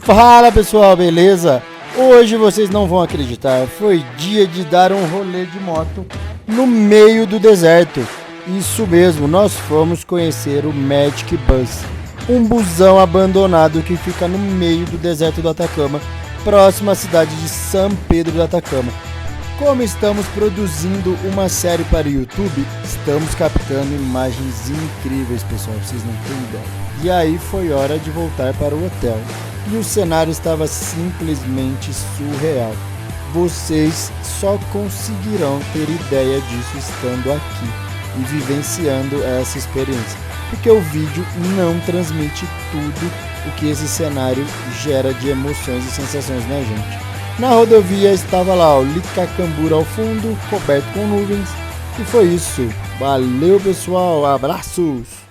Fala pessoal, beleza? Hoje vocês não vão acreditar, foi dia de dar um rolê de moto no meio do deserto. Isso mesmo, nós fomos conhecer o Magic Bus, um busão abandonado que fica no meio do deserto do Atacama, próximo à cidade de São Pedro do Atacama. Como estamos produzindo uma série para o YouTube, estamos captando imagens incríveis, pessoal, vocês não têm ideia. E aí foi hora de voltar para o hotel. E o cenário estava simplesmente surreal. Vocês só conseguirão ter ideia disso estando aqui e vivenciando essa experiência, porque o vídeo não transmite tudo o que esse cenário gera de emoções e sensações na gente. Na rodovia estava lá o Licacambura ao fundo, coberto com nuvens, e foi isso. Valeu pessoal, abraços!